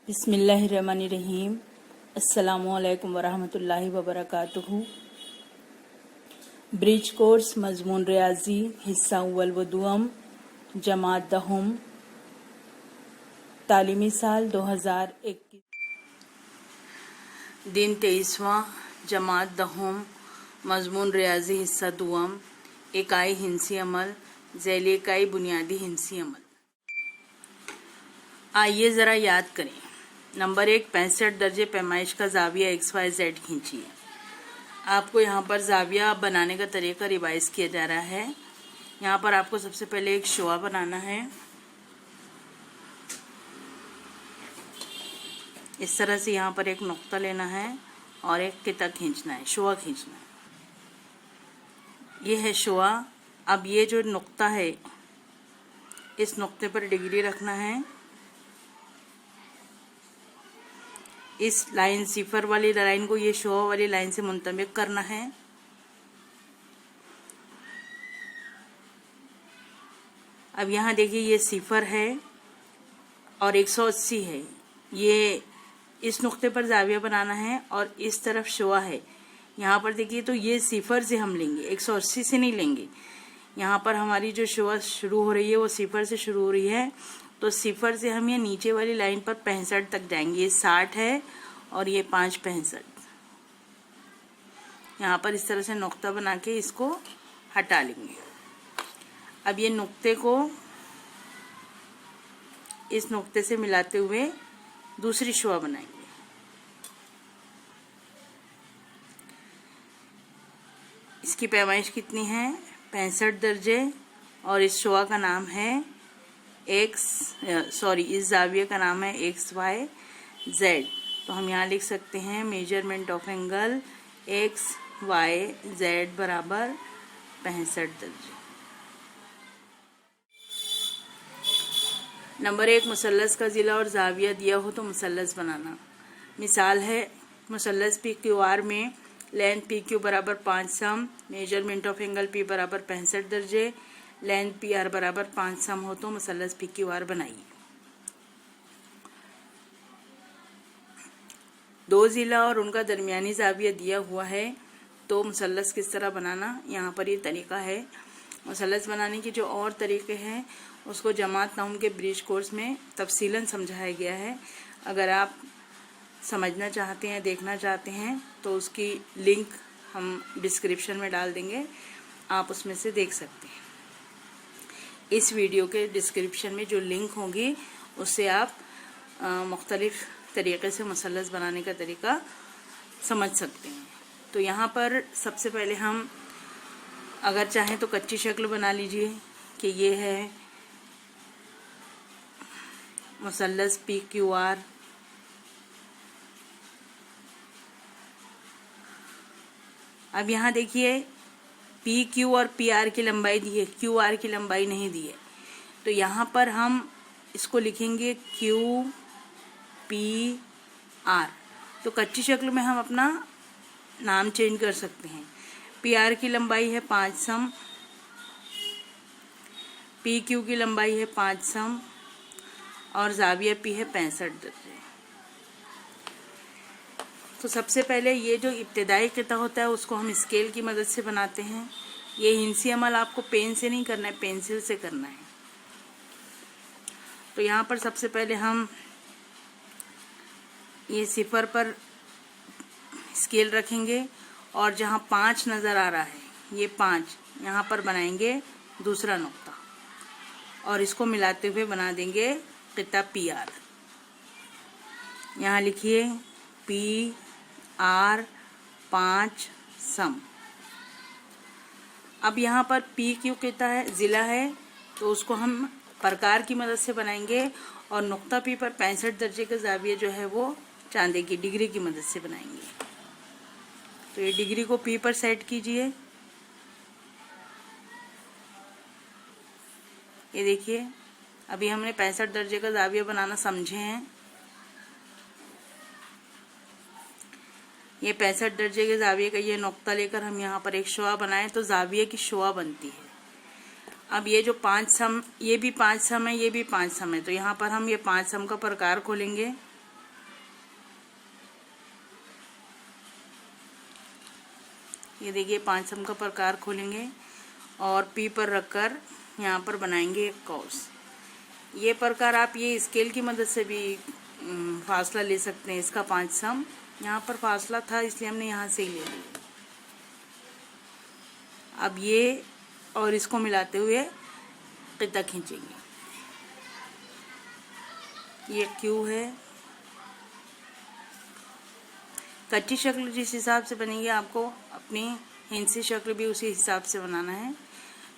बिस्मिल्लाहिर्रहमानिर्रहीम। अस्सलामुअलैकुम वरहमतुल्लाहि वबरकातुहू। ब्रिज कोर्स मजमून रियाजी हिस्सा अव्वल व दुअम जमात दहम तालीमी साल 2021 दिन 23वां जमात दहम मजमून रियाजी हिस्सा दुअम इकाई हिंसी अमल ज़ैली इकाई बुनियादी हिंसी अमल। आइए ज़रा याद करें। नंबर 1, 65 दर्जे पैमाइश का जाविया XYZ खींचिए। आपको यहाँ पर जाविया बनाने का तरीका रिवाइज किया जा रहा है। यहाँ पर आपको सबसे पहले एक शुआ बनाना है। इस तरह से यहाँ पर एक नुक्ता लेना है और एक किता खींचना है, शुआ खींचना है। ये है शुआ। अब ये जो नुक्ता है, इस नुक्ते पर डिग्री रखना है। इस लाइन सिफर वाली लाइन को ये शुआ वाली लाइन से मुंतबिक करना है। अब यहाँ देखिए, ये सिफर है और 180 है। ये इस नुक्ते पर जाविया बनाना है और इस तरफ शुआ है। यहाँ पर देखिए, तो ये सिफर से हम लेंगे, 180 से नहीं लेंगे। यहाँ पर हमारी जो शुआ शुरू हो रही है वो सिफर से शुरू हो रही है, तो सिफर से हम ये नीचे वाली लाइन पर 65 तक जाएंगे। ये 60 है और ये 5 65। यहाँ पर इस तरह से नुक्ता बना के इसको हटा लेंगे। अब ये नुक्ते को इस नुक्ते से मिलाते हुए दूसरी शुआ बनाएंगे। इसकी पैमाइश कितनी है? 65 दर्जे और इस शुआ का नाम है इस जाविये का नाम है XYZ। तो हम यहाँ लिख सकते हैं मेजरमेंट ऑफ एंगल XYZ बराबर 65 दर्जे। नंबर 1, मुसल्लस का जिला और जाविया दिया हो तो मुसल्लस बनाना। मिसाल है, मुसल्लस PQR में लेंथ PQ बराबर 5 सम, मेजरमेंट ऑफ एंगल P बराबर 65 दर्जे, लेंथ PR बराबर 5 सम हो तो मुसल्लस PQR बनाइए। 2 जिला और उनका दरमियानी जाविया दिया हुआ है तो मुसल्लस किस तरह बनाना, यहाँ पर ये तरीका है। मुसल्लस बनाने के जो और तरीके हैं उसको जमात नहम के ब्रिज कोर्स में तफसीलन समझाया गया है। अगर आप समझना चाहते हैं, देखना चाहते हैं तो उसकी लिंक हम डिस्क्रिप्शन में डाल देंगे, आप उसमें से देख सकते हैं। इस वीडियो के डिस्क्रिप्शन में जो लिंक होगी उससे आप मुख्तलिफ तरीक़े से मुसल्लस बनाने का तरीका समझ सकते हैं। तो यहाँ पर सबसे पहले हम अगर चाहें तो कच्ची शक्ल बना लीजिए कि ये है मुसल्लस PQR। अब यहाँ देखिए, PQ और PR की लंबाई दी है, QR की लंबाई नहीं दी है, तो यहाँ पर हम इसको लिखेंगे QPR। तो कच्ची शक्ल में हम अपना नाम चेंज कर सकते हैं। PR की लंबाई है 5 सम, PQ की लंबाई है 5 सम और जाविया P है 65 दर्जे। तो सबसे पहले ये जो इब्तिदाई किता होता है उसको हम स्केल की मदद से बनाते हैं। ये हिंसी अमल आपको पेन से नहीं करना है, पेंसिल से करना है। तो यहाँ पर सबसे पहले हम ये सिफर पर स्केल रखेंगे और जहाँ 5 नज़र आ रहा है, ये 5 यहाँ पर बनाएंगे दूसरा नुक्ता और इसको मिलाते हुए बना देंगे किता PR। यहाँ लिखिए PR 5 सम। अब यहाँ पर PQ किता है, ज़िला है, तो उसको हम प्रकार की मदद से बनाएंगे और नुक्ता P पर 65 दर्जे का जाविया जो है वो चांदे की डिग्री की मदद से बनाएंगे। तो ये डिग्री को P पर सेट कीजिए। ये देखिए, अभी हमने 65 दर्जे का जाविया बनाना समझे हैं। ये 65 दर्जे के जाविये का ये नुक्ता लेकर हम यहाँ पर एक शुआ बनाएं तो जाविये की शुआ बनती है। अब ये जो 5 सम, ये भी 5 सम है, ये भी 5 सम है, तो यहाँ पर हम ये 5 सम का प्रकार खोलेंगे। ये देखिए 5 सम का प्रकार खोलेंगे और पी पर रखकर यहाँ पर बनाएंगे एक कॉस। ये प्रकार आप ये स्केल की मदद से भी फासला ले सकते हैं। इसका 5 सम यहाँ पर फासला था इसलिए हमने यहाँ से ही ले लिया। अब ये और इसको मिलाते हुए किता खींचेंगे। ये क्यू है। कच्ची शक्ल जिस हिसाब से बनेगी आपको अपनी हिंसी शक्ल भी उसी हिसाब से बनाना है।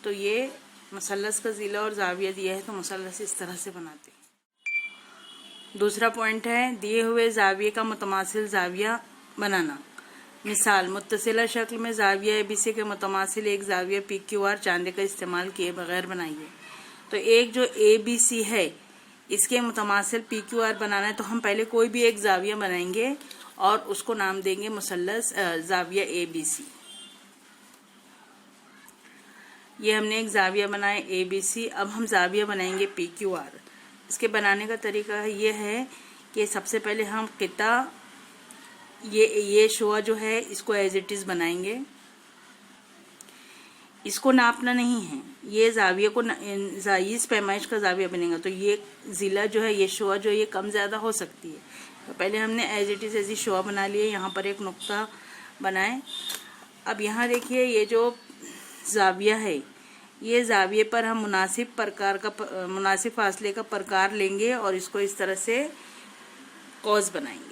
तो ये मसल्लस का ज़िला और जाविया दिया है तो मसल्लस इस तरह से बनाते हैं। दूसरा पॉइंट है दिए हुए जाविये का मुतमासिल जाविया बनाना। मिसाल मुत्तसिला शक्ल में जाविया एबीसी के मुतमासिल एक जाविया PQR चांदे का इस्तेमाल किए बगैर बनाइए। तो एक जो ABC है इसके मुतमासिल PQR बनाना है तो हम पहले कोई भी एक जाविया बनाएंगे और उसको नाम देंगे मुसल्लस जाविया ABC। ये हमने एक जाविया बनाया ABC। अब हम जाविया बनाएंगे PQR। इसके बनाने का तरीका ये है कि सबसे पहले हम किता ये शुआ जो है इसको एज इट इज़ बनाएंगे। इसको नापना नहीं है, ये जाविया को इस पैमाइश का जाविया बनेगा। तो ये ज़िला जो है ये शुआ जो ये कम ज़्यादा हो सकती है। तो पहले हमने एज इट इज़ ऐसी शुआ बना लिए। यहाँ पर एक नुक्ता बनाए। अब यहाँ देखिए ये जो जाविया है ये जाविये पर हम मुनासिब फासले का प्रकार लेंगे और इसको इस तरह से कॉस बनाएंगे।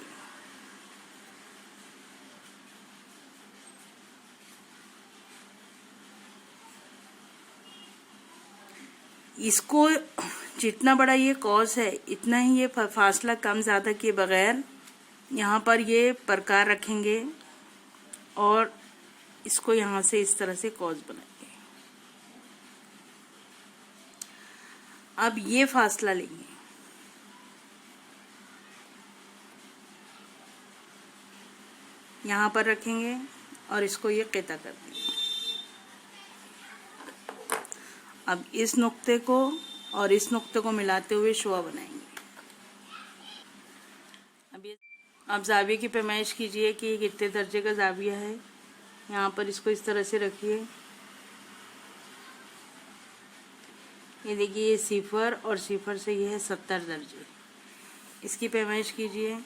इसको जितना बड़ा ये कॉस है इतना ही ये फासला कम ज़्यादा किए बगैर यहाँ पर ये प्रकार रखेंगे और इसको यहाँ से इस तरह से कॉस बनाएंगे। अब ये फासला लेंगे, यहाँ पर रखेंगे और इसको ये क़िता कर देंगे। अब इस नुक्ते को और इस नुक्ते को मिलाते हुए शुआ बनाएंगे। अब जाविये की पैमाइश कीजिए कि ये कितने दर्जे का जाविया है। यहाँ पर इसको इस तरह से रखिए। ये देखिए ये 0 और 0 से ये है 70 दर्जे। इसकी पैमाइश कीजिए।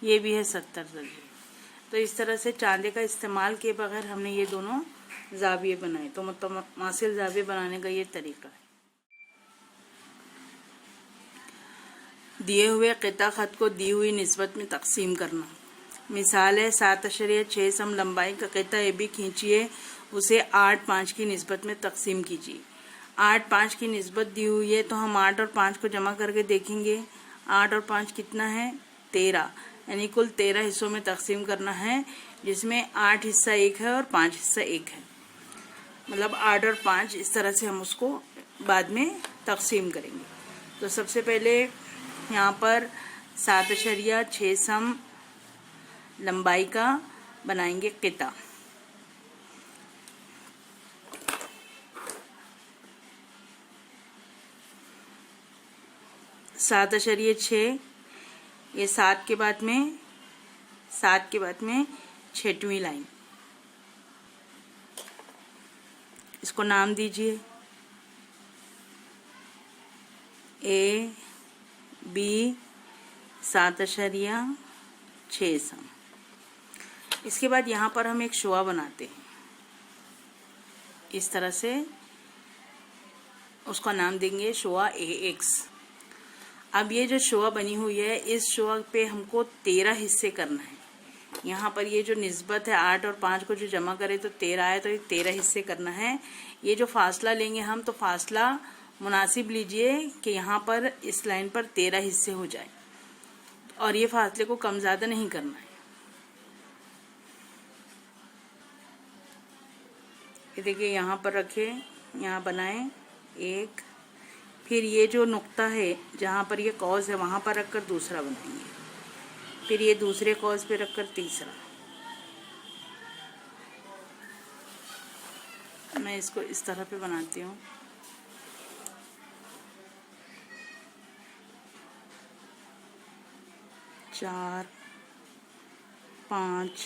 ये भी है 70 दर्जे। तो इस तरह से चांदे का इस्तेमाल किए बगैर हमने ये दोनों जाविये बनाए। तो मुतमासिल जाविये बनाने का ये तरीका है। दिए हुए क़िता ख़त को दी हुई निस्बत में तकसीम करना। मिसाल है 7.6 सम लंबाई का क़िता AB खींचिए, उसे 8-5 की निस्बत में तकसीम कीजिए। 8-5 की निस्बत दी हुई है तो हम 8 और 5 को जमा करके देखेंगे। 8 और 5 कितना है 13, यानी कुल 13 हिस्सों में तकसीम करना है, जिसमें 8 हिस्सा 1 है और 5 हिस्सा 1 है। मतलब 8 और 5 इस तरह से हम उसको बाद में तकसीम करेंगे। तो सबसे पहले यहाँ पर 7.6 सम लंबाई का बनाएंगे क़िता। सात अशरिये 6, ये 7 के बाद में 6वीं लाइन। इसको नाम दीजिए AB 7.6 सम। इसके बाद यहाँ पर हम एक शुआ बनाते हैं इस तरह से, उसका नाम देंगे शुआ AX। अब ये जो शुआ बनी हुई है इस शुआ पे हमको 13 हिस्से करना है। यहाँ पर ये जो निस्बत है 8 और 5 को जो जमा करे तो 13 आए, तो ये 13 हिस्से करना है। ये जो फासला लेंगे हम तो फासला मुनासिब लीजिए कि यहाँ पर इस लाइन पर 13 हिस्से हो जाए और ये फासले को कम ज़्यादा नहीं करना है। ये देखिए यहाँ पर रखे, यहाँ बनाए एक, फिर ये जो नुक्ता है जहाँ पर ये कॉज है वहाँ पर रखकर दूसरा बनाएंगे, फिर ये दूसरे कॉज पे रखकर तीसरा। मैं इसको इस तरह पे बनाती हूँ। चार, 5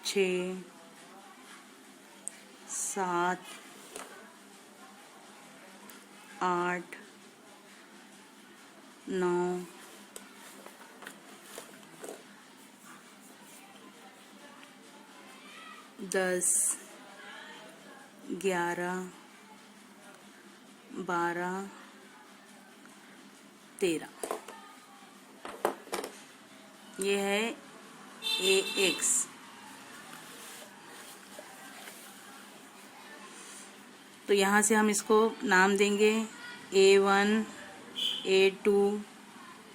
6 7 8 9 10 11 12 13। ये है AX। तो यहाँ से हम इसको नाम देंगे A1 A2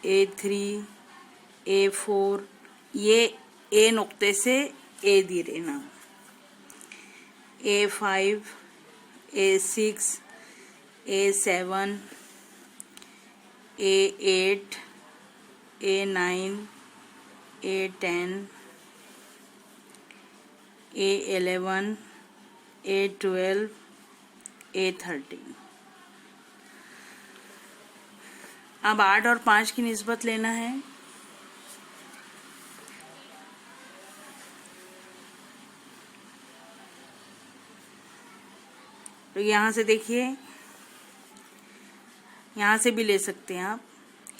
A3 A4। ये A नुक्ते से A दे रहे नाम। A5 A6 A7 A8 A9 A10 A11 A12 A13। अब 8 और 5 की निस्बत लेना है। तो यहाँ से देखिए, यहाँ से भी ले सकते हैं आप।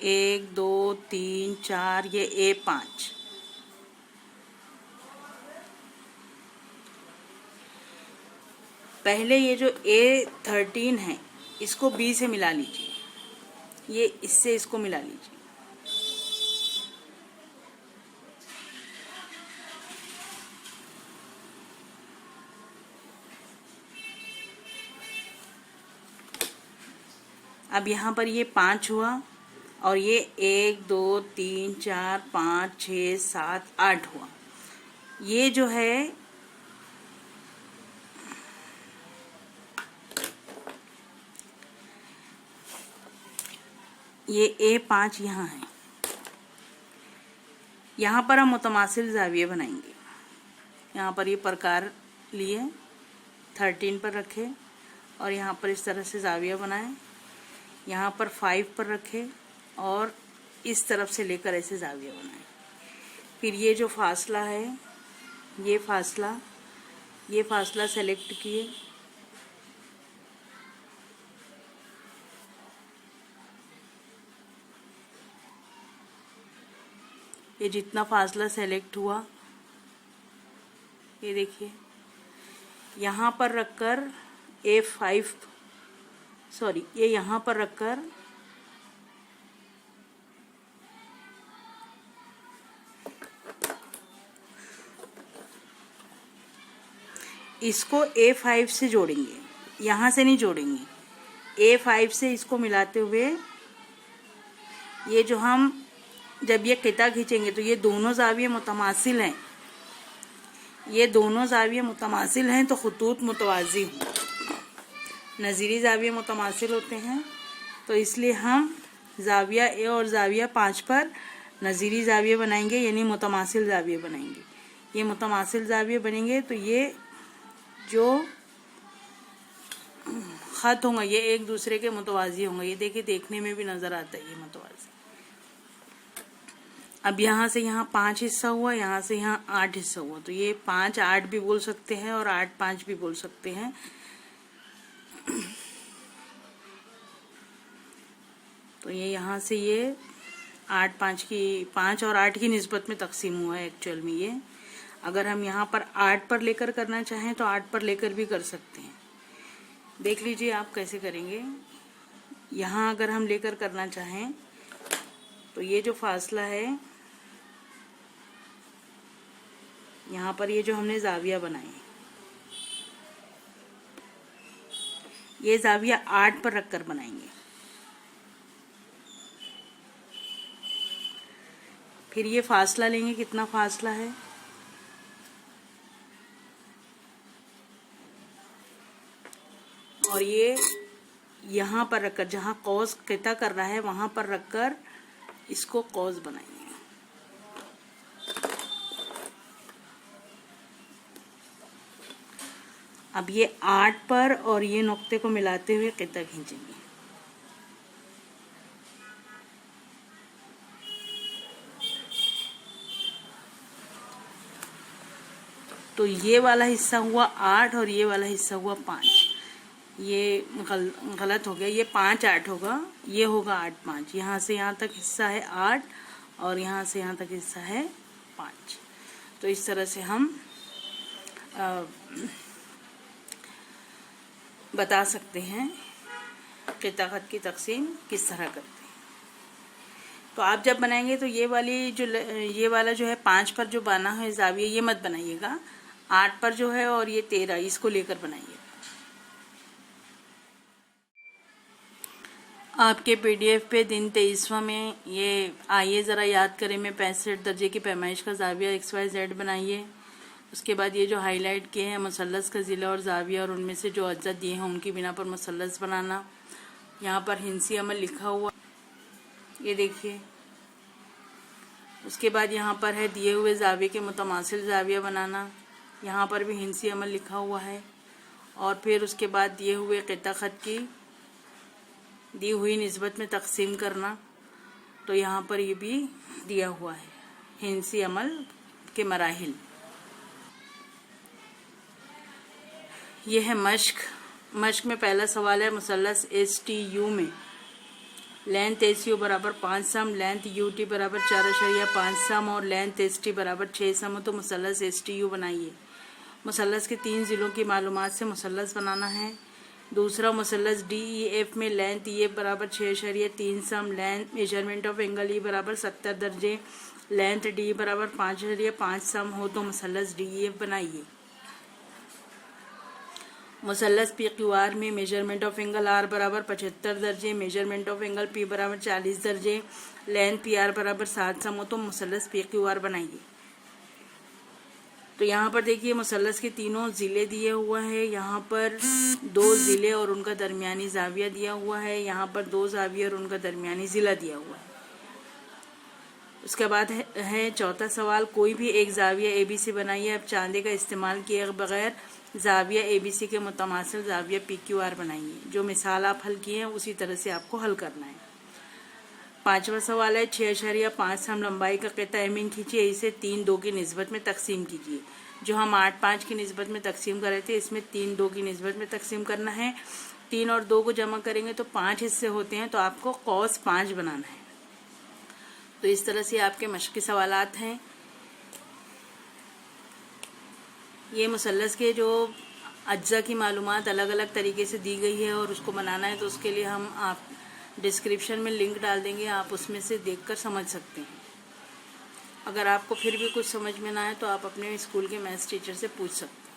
1 2 3 4, ये A5। पहले ये जो A13 है इसको B से मिला लीजिए। ये इससे इसको मिला लीजिए। अब यहाँ पर ये 5 हुआ और ये 1 2 3 4 5 6 7 8 हुआ। ये जो है ये A5 यहाँ है। यहाँ पर हम मुतमासिल जाविये बनाएंगे। यहाँ पर ये प्रकार लिए 13 पर रखे और यहाँ पर इस तरह से जाविया बनाए। यहाँ पर 5 पर रखे और इस तरफ से लेकर ऐसे जाविया बनाए। फिर ये जो फासला है, ये फासला सेलेक्ट किए। ये जितना फासला सेलेक्ट हुआ, ये देखिए, यहाँ पर रखकर A5 सॉरी ये यहाँ पर रखकर इसको A5 से जोड़ेंगे। यहाँ से नहीं जोड़ेंगे, A5 से इसको मिलाते हुए ये जो हम जब ये किता खींचेंगे तो ये दोनों जाविये मुतमासिल हैं। ये दोनों जाविये मुतमासिल हैं तो खुतूत मुतवाज़ी हों। नज़ीरी जाविये मुतमासिल होते हैं तो इसलिए हम जाविया A और जाविया 5 पर नज़ीरी जाविये बनाएंगे, यानी मुतमासिल जाविये बनाएंगे। ये मुतमासिल जाविये बनेंगे तो ये जो ख़त होंगे ये एक दूसरे के मुतवाज़ी होंगे। ये देखिए, देखने में भी नज़र आता है ये मुतवाज़ी। अब यहाँ से यहाँ 5 हिस्सा हुआ, यहाँ से यहाँ 8 हिस्सा हुआ। तो ये 5 8 भी बोल सकते हैं और 8 5 भी बोल सकते हैं। तो ये यहाँ से ये 5 और 8 की निस्बत में तकसीम हुआ है एक्चुअल में। ये अगर हम यहाँ पर 8 पर लेकर करना चाहें तो 8 पर लेकर भी कर सकते हैं। देख लीजिए आप कैसे करेंगे। यहाँ अगर हम लेकर करना चाहें तो ये जो फासला है, यहाँ पर ये जो हमने जाविया बनाए, ये जाविया 8 पर रखकर बनाएंगे। फिर ये फासला लेंगे, कितना फासला है, और ये यहाँ पर रखकर, जहाँ कौस किता कर रहा है वहां पर रखकर इसको कौस बनाएंगे। अब ये 8 पर और ये नुक्ते को मिलाते हुए किता खींचेंगे। तो ये वाला हिस्सा हुआ 8 और ये वाला हिस्सा हुआ 5। ये गलत हो गया, ये 5 8 होगा, ये होगा 8 5। यहाँ से यहाँ तक हिस्सा है 8 और यहाँ से यहाँ तक हिस्सा है 5। तो इस तरह से हम बता सकते हैं कि ताकत की तकसीम किस तरह करते हैं। तो आप जब बनाएंगे तो ये वाला जो है 5 पर जो बना है ज़ाविया, ये मत बनाइएगा। 8 पर जो है और ये 13, इसको लेकर बनाइएगा। आपके PDF पे दिन 23वां में ये आइए ज़रा याद करें में 65 दर्जे की पैमाइश का ज़ाविया XYZ बनाइए। उसके बाद ये जो हाईलाइट किए हैं मुसल्लस का ज़िला और ज़ाविया और उनमें से जो अज्जा दिए हैं उनकी बिना पर मुसल्लस बनाना। यहाँ पर हिंसी अमल लिखा हुआ, ये देखिए। उसके बाद यहाँ पर है दिए हुए ज़ाविये के मुतमासिल ज़ाविया बनाना, यहाँ पर भी हिंसी अमल लिखा हुआ है। और फिर उसके बाद दिए हुए क़िता ख़त की दी हुई निस्बत में तकसीम करना, तो यहाँ पर ये भी दिया हुआ है हिंसी अमल के मराहिल। ये है मश्क में पहला सवाल है मुसल्लस STU में लेंथ SU बराबर 5 सम, लेंथ UT बराबर 4.5 सम और लेंथ ST बराबर 6 सम हो तो मुसल्लस STU बनाइए। मुसल्लस के 3 ज़िलों की मालूमात से मुसल्लस बनाना है। दूसरा मुसल्लस DEF में लेंथ EF बराबर 6.3 cm, length measurement of angle E बराबर 70 दर्जे, लेंथ D बराबर 5.5 सम हो तो मुसल्लस DEF बनाइए। मुसल्लस PQR में मेजरमेंट ऑफ एंगल R बराबर 75 दर्जे, मेजरमेंट ऑफ एंगल P बराबर 40 दर्जे, लेंथ PR बराबर 7 सम हो तो मुसल्लस PQR बनाइए। तो यहाँ पर देखिए मुसल्लस के तीनों ज़िले दिए हुआ है। यहाँ पर 2 ज़िले और उनका दरमियानी ज़ाविया दिया हुआ है, यहाँ पर 2 ज़ाविया और उनका दरमियानी ज़िला दिया हुआ है। उसके बाद है चौथा सवाल, कोई भी एक ज़ाविया ABC बनाइए। अब चांदे का इस्तेमाल किए बगैर ज़ाविया ABC के मुतमासिल ज़ाविया PQR बनाइए। जो मिसाल आप हल किए हैं उसी तरह से आपको हल करना है। पांचवा सवाल है 6.5 सम लंबाई का क़िता एमीन खींचिए, इसे 3 2 की निस्बत में तकसीम कीजिए। जो हम 8 5 की निस्बत में तकसीम कर रहे थे, इसमें 3 2 की निस्बत में तकसीम करना है। 3 और 2 को जमा करेंगे तो 5 हिस्से होते हैं, तो आपको कॉस 5 बनाना है। तो इस तरह से आपके मश्क़ी सवालात हैं। ये मुसल्लस के जो अज्जा की मालूमात अलग अलग तरीके से दी गई है और उसको बनाना है, तो उसके लिए हम आप डिस्क्रिप्शन में लिंक डाल देंगे, आप उसमें से देखकर समझ सकते हैं। अगर आपको फिर भी कुछ समझ में ना आए तो आप अपने स्कूल के मैथ्स टीचर से पूछ सकते हैं।